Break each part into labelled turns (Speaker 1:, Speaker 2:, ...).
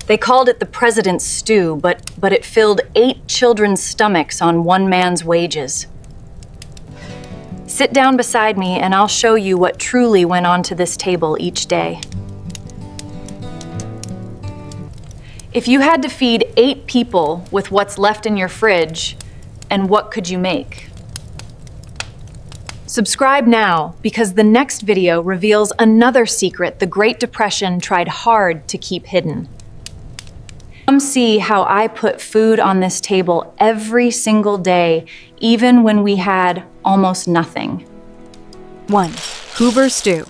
Speaker 1: They called it the president's stew, but it filled 8 children's stomachs on one man's wages. Sit down beside me and I'll show you what truly went onto this table each day. If you had to feed 8 people with what's left in your fridge, and what could you make? Subscribe now, because the next video reveals another secret the Great Depression tried hard to keep hidden. Come see how I put food on this table every single day, even when we had almost nothing.
Speaker 2: 1. Hoover stew.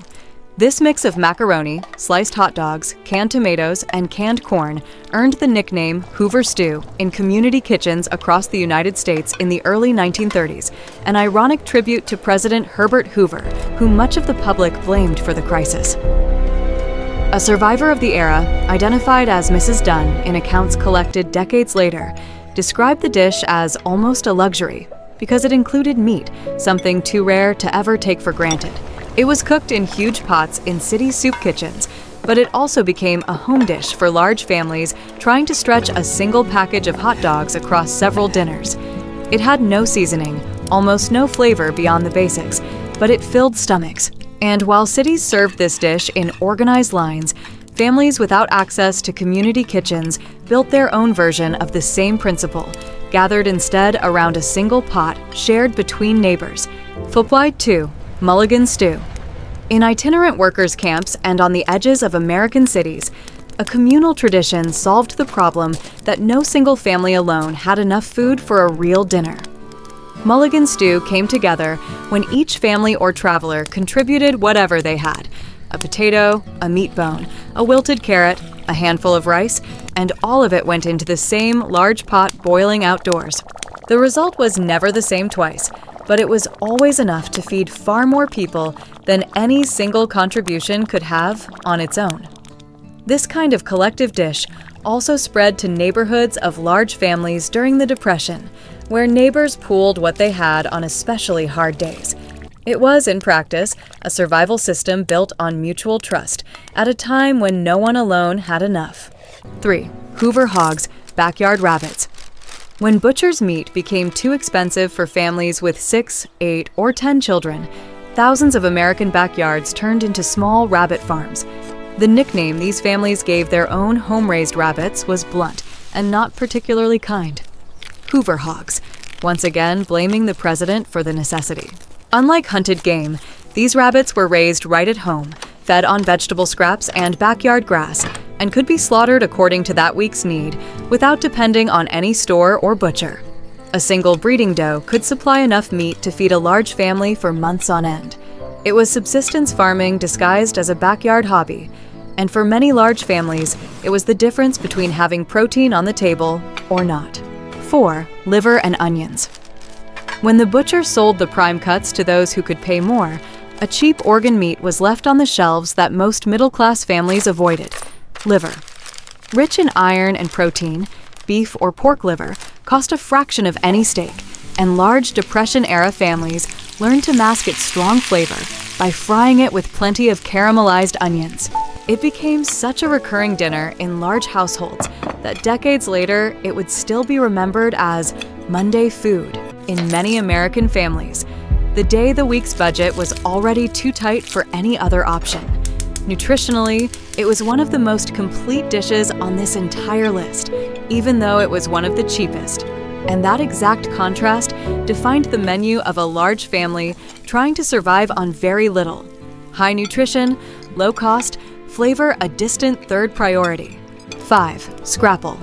Speaker 2: This mix of macaroni, sliced hot dogs, canned tomatoes, and canned corn earned the nickname Hoover stew in community kitchens across the United States in the early 1930s, an ironic tribute to President Herbert Hoover, who much of the public blamed for the crisis. A survivor of the era, identified as Mrs. Dunn in accounts collected decades later, described the dish as almost a luxury because it included meat, something too rare to ever take for granted. It was cooked in huge pots in city soup kitchens, but it also became a home dish for large families trying to stretch a single package of hot dogs across several dinners. It had no seasoning, almost no flavor beyond the basics, but it filled stomachs. And while cities served this dish in organized lines, families without access to community kitchens built their own version of the same principle, gathered instead around a single pot shared between neighbors. 2. Mulligan stew. In itinerant workers' camps and on the edges of American cities, a communal tradition solved the problem that no single family alone had enough food for a real dinner. Mulligan stew came together when each family or traveler contributed whatever they had: a potato, a meat bone, a wilted carrot, a handful of rice, and all of it went into the same large pot boiling outdoors. The result was never the same twice, but it was always enough to feed far more people than any single contribution could have on its own. This kind of collective dish also spread to neighborhoods of large families during the Depression, where neighbors pooled what they had on especially hard days. It was, in practice, a survival system built on mutual trust at a time when no one alone had enough. 3. Hoover hogs, backyard rabbits. When butcher's meat became too expensive for families with 6, 8, or 10 children, thousands of American backyards turned into small rabbit farms. The nickname these families gave their own home-raised rabbits was blunt and not particularly kind: Hoover hogs, once again blaming the president for the necessity. Unlike hunted game, these rabbits were raised right at home, fed on vegetable scraps and backyard grass, and could be slaughtered according to that week's need, without depending on any store or butcher. A single breeding doe could supply enough meat to feed a large family for months on end. It was subsistence farming disguised as a backyard hobby, and for many large families, it was the difference between having protein on the table or not. 4. Liver and onions. When the butcher sold the prime cuts to those who could pay more, a cheap organ meat was left on the shelves that most middle-class families avoided: liver. Rich in iron and protein, beef or pork liver cost a fraction of any steak, and large Depression-era families learned to mask its strong flavor by frying it with plenty of caramelized onions. It became such a recurring dinner in large households that decades later it would still be remembered as Monday food in many American families, the day the week's budget was already too tight for any other option. Nutritionally, it was one of the most complete dishes on this entire list, even though it was one of the cheapest. And that exact contrast defined the menu of a large family trying to survive on very little. High nutrition, low cost, flavor a distant third priority. 5. Scrapple.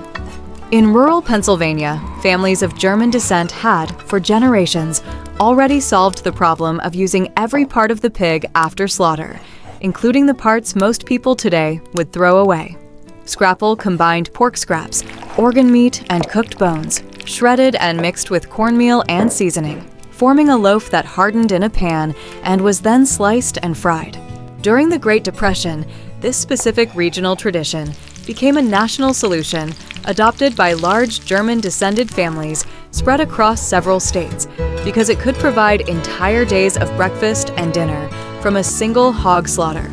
Speaker 2: In rural Pennsylvania, families of German descent had, for generations, already solved the problem of using every part of the pig after slaughter, including the parts most people today would throw away. Scrapple combined pork scraps, organ meat, and cooked bones, shredded and mixed with cornmeal and seasoning, forming a loaf that hardened in a pan and was then sliced and fried. During the Great Depression, this specific regional tradition became a national solution adopted by large German-descended families spread across several states because it could provide entire days of breakfast and dinner from a single hog slaughter.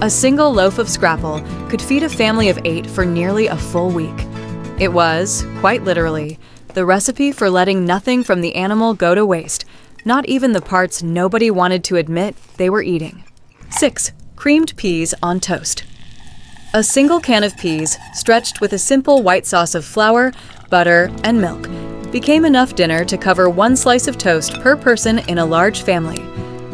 Speaker 2: A single loaf of scrapple could feed a family of 8 for nearly a full week. It was, quite literally, the recipe for letting nothing from the animal go to waste, not even the parts nobody wanted to admit they were eating. 6. Creamed peas on toast. A single can of peas, stretched with a simple white sauce of flour, butter, and milk, became enough dinner to cover one slice of toast per person in a large family.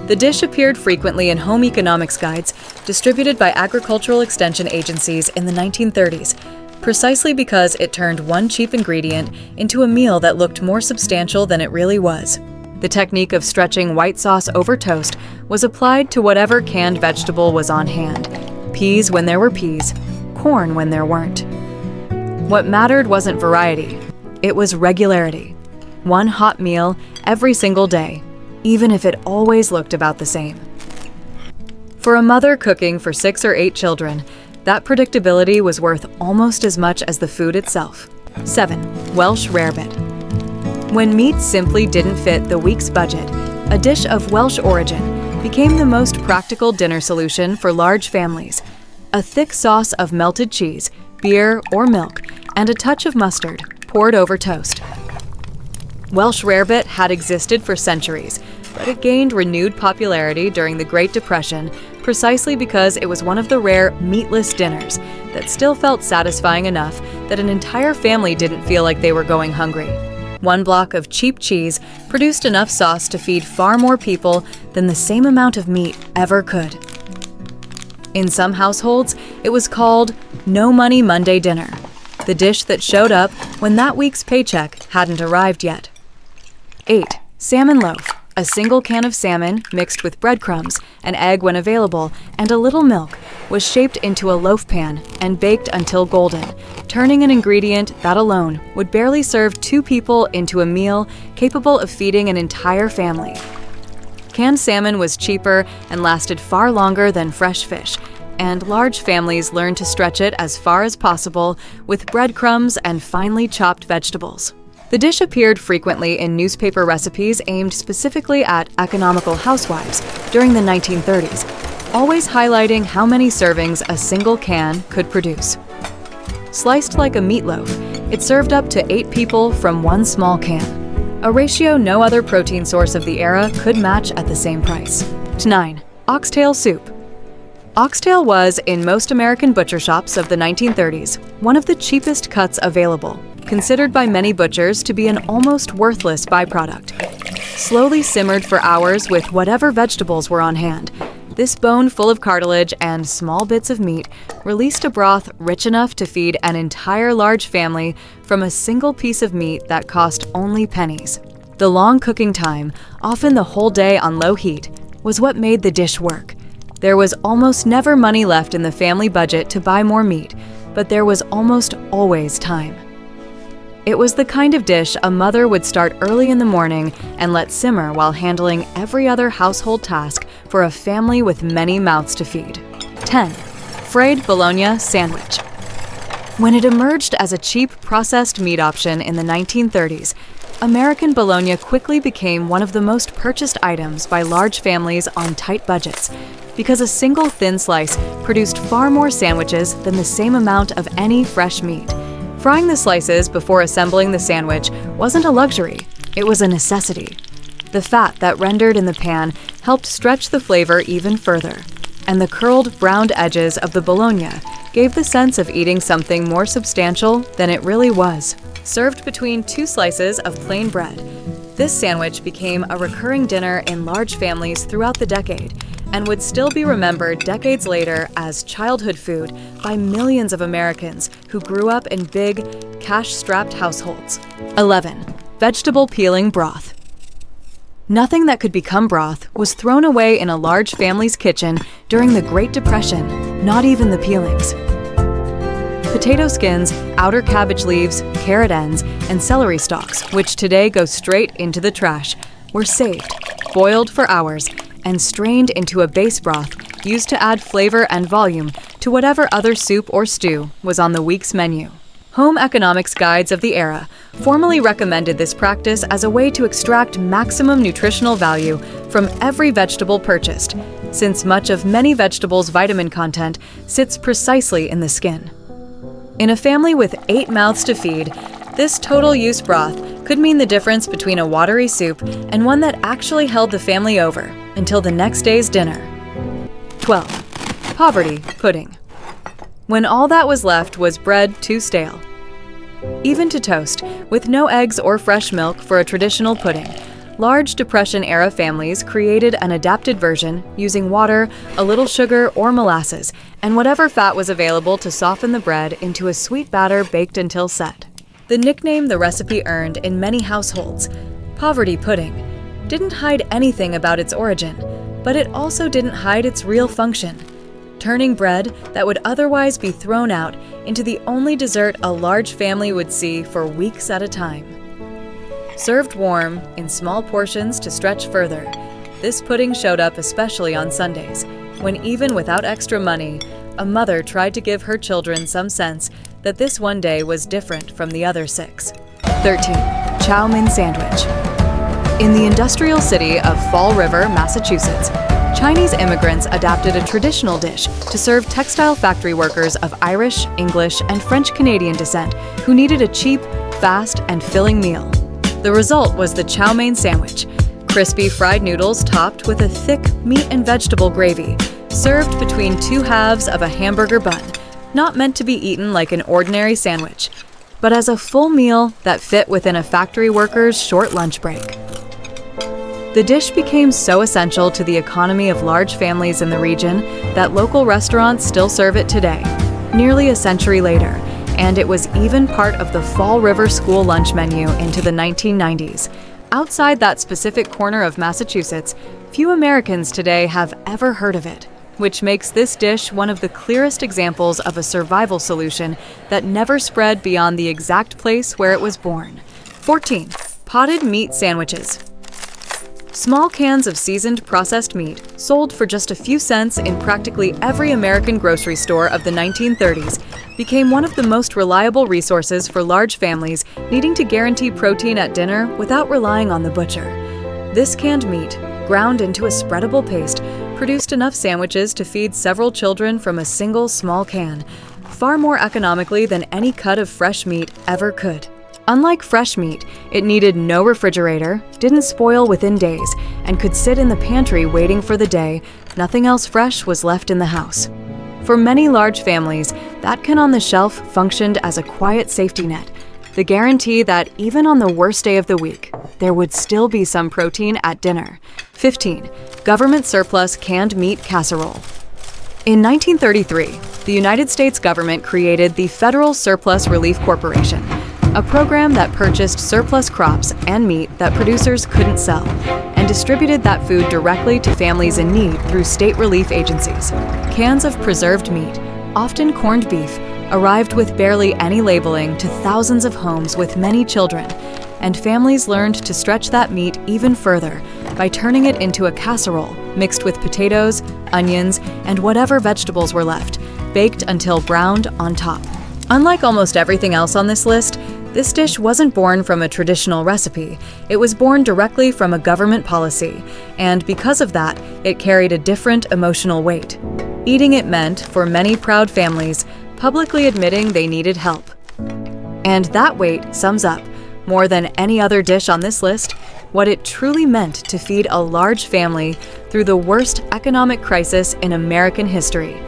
Speaker 2: The dish appeared frequently in home economics guides distributed by agricultural extension agencies in the 1930s, precisely because it turned one cheap ingredient into a meal that looked more substantial than it really was. The technique of stretching white sauce over toast was applied to whatever canned vegetable was on hand. Peas when there were peas, corn when there weren't. What mattered wasn't variety, it was regularity. One hot meal every single day, even if it always looked about the same. For a mother cooking for 6 or 8 children, that predictability was worth almost as much as the food itself. 7. Welsh rarebit. When meat simply didn't fit the week's budget, a dish of Welsh origin became the most practical dinner solution for large families. A thick sauce of melted cheese, beer or milk, and a touch of mustard poured over toast. Welsh rarebit had existed for centuries, but it gained renewed popularity during the Great Depression precisely because it was one of the rare meatless dinners that still felt satisfying enough that an entire family didn't feel like they were going hungry. One block of cheap cheese produced enough sauce to feed far more people than the same amount of meat ever could. In some households, it was called No Money Monday Dinner, the dish that showed up when that week's paycheck hadn't arrived yet. 8. Salmon loaf. A single can of salmon mixed with breadcrumbs, an egg when available, and a little milk was shaped into a loaf pan and baked until golden, turning an ingredient that alone would barely serve 2 people into a meal capable of feeding an entire family. Canned salmon was cheaper and lasted far longer than fresh fish, and large families learned to stretch it as far as possible with breadcrumbs and finely chopped vegetables. The dish appeared frequently in newspaper recipes aimed specifically at economical housewives during the 1930s, always highlighting how many servings a single can could produce. Sliced like a meatloaf, it served up to 8 people from one small can, a ratio no other protein source of the era could match at the same price. 9. Oxtail soup. Oxtail was, in most American butcher shops of the 1930s, one of the cheapest cuts available, considered by many butchers to be an almost worthless byproduct. Slowly simmered for hours with whatever vegetables were on hand, this bone full of cartilage and small bits of meat released a broth rich enough to feed an entire large family from a single piece of meat that cost only pennies. The long cooking time, often the whole day on low heat, was what made the dish work. There was almost never money left in the family budget to buy more meat, but there was almost always time. It was the kind of dish a mother would start early in the morning and let simmer while handling every other household task for a family with many mouths to feed. 10. Frayed bologna sandwich. When it emerged as a cheap processed meat option in the 1930s, American bologna quickly became one of the most purchased items by large families on tight budgets, because a single thin slice produced far more sandwiches than the same amount of any fresh meat. Frying the slices before assembling the sandwich wasn't a luxury, it was a necessity. The fat that rendered in the pan helped stretch the flavor even further, and the curled, browned edges of the bologna gave the sense of eating something more substantial than it really was. Served between 2 slices of plain bread, this sandwich became a recurring dinner in large families throughout the decade, and would still be remembered decades later as childhood food by millions of Americans who grew up in big, cash-strapped households. 11. Vegetable peeling broth. Nothing that could become broth was thrown away in a large family's kitchen during the Great Depression, not even the peelings. Potato skins, outer cabbage leaves, carrot ends, and celery stalks, which today go straight into the trash, were saved, boiled for hours, and strained into a base broth used to add flavor and volume to whatever other soup or stew was on the week's menu. Home economics guides of the era formally recommended this practice as a way to extract maximum nutritional value from every vegetable purchased, since much of many vegetables' vitamin content sits precisely in the skin. In a family with 8 mouths to feed, this total use broth could mean the difference between a watery soup and one that actually held the family over until the next day's dinner. 12. Poverty pudding. When all that was left was bread too stale. Even to toast, with no eggs or fresh milk for a traditional pudding, large Depression-era families created an adapted version using water, a little sugar or molasses, and whatever fat was available to soften the bread into a sweet batter baked until set. The nickname the recipe earned in many households, poverty pudding, didn't hide anything about its origin, but it also didn't hide its real function, turning bread that would otherwise be thrown out into the only dessert a large family would see for weeks at a time. Served warm, in small portions to stretch further, this pudding showed up especially on Sundays, when even without extra money, a mother tried to give her children some sense that this one day was different from the other 6. 13. Chow mein sandwich. In the industrial city of Fall River, Massachusetts, Chinese immigrants adapted a traditional dish to serve textile factory workers of Irish, English, and French-Canadian descent who needed a cheap, fast, and filling meal. The result was the chow mein sandwich, crispy fried noodles topped with a thick meat and vegetable gravy, served between 2 halves of a hamburger bun, not meant to be eaten like an ordinary sandwich, but as a full meal that fit within a factory worker's short lunch break. The dish became so essential to the economy of large families in the region that local restaurants still serve it today, nearly a century later, and it was even part of the Fall River school lunch menu into the 1990s. Outside that specific corner of Massachusetts, few Americans today have ever heard of it, which makes this dish one of the clearest examples of a survival solution that never spread beyond the exact place where it was born. 14. Potted meat sandwiches. Small cans of seasoned processed meat, sold for just a few cents in practically every American grocery store of the 1930s, became one of the most reliable resources for large families needing to guarantee protein at dinner without relying on the butcher. This canned meat, ground into a spreadable paste, produced enough sandwiches to feed several children from a single small can, far more economically than any cut of fresh meat ever could. Unlike fresh meat, it needed no refrigerator, didn't spoil within days, and could sit in the pantry waiting for the day nothing else fresh was left in the house. For many large families, that can on the shelf functioned as a quiet safety net, the guarantee that even on the worst day of the week, there would still be some protein at dinner. 15. Government surplus canned meat casserole. In 1933, the United States government created the Federal Surplus Relief Corporation, a program that purchased surplus crops and meat that producers couldn't sell, and distributed that food directly to families in need through state relief agencies. Cans of preserved meat, often corned beef, arrived with barely any labeling to thousands of homes with many children, and families learned to stretch that meat even further by turning it into a casserole mixed with potatoes, onions, and whatever vegetables were left, baked until browned on top. Unlike almost everything else on this list, this dish wasn't born from a traditional recipe. It was born directly from a government policy, and because of that, it carried a different emotional weight. Eating it meant, for many proud families, publicly admitting they needed help. And that weight sums up, more than any other dish on this list, what it truly meant to feed a large family through the worst economic crisis in American history.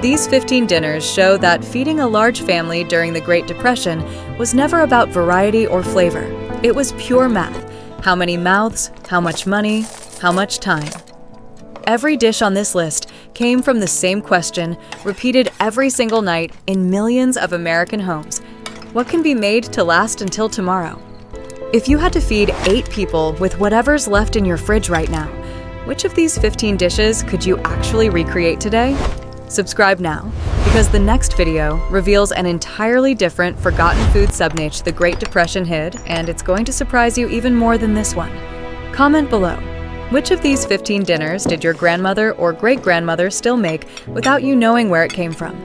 Speaker 2: These 15 dinners show that feeding a large family during the Great Depression was never about variety or flavor. It was pure math. How many mouths, how much money, how much time. Every dish on this list came from the same question, repeated every single night in millions of American homes. What can be made to last until tomorrow? If you had to feed 8 people with whatever's left in your fridge right now, which of these 15 dishes could you actually recreate today? Subscribe now, because the next video reveals an entirely different forgotten food subniche the Great Depression hid, and it's going to surprise you even more than this one. Comment below. Which of these 15 dinners did your grandmother or great-grandmother still make without you knowing where it came from?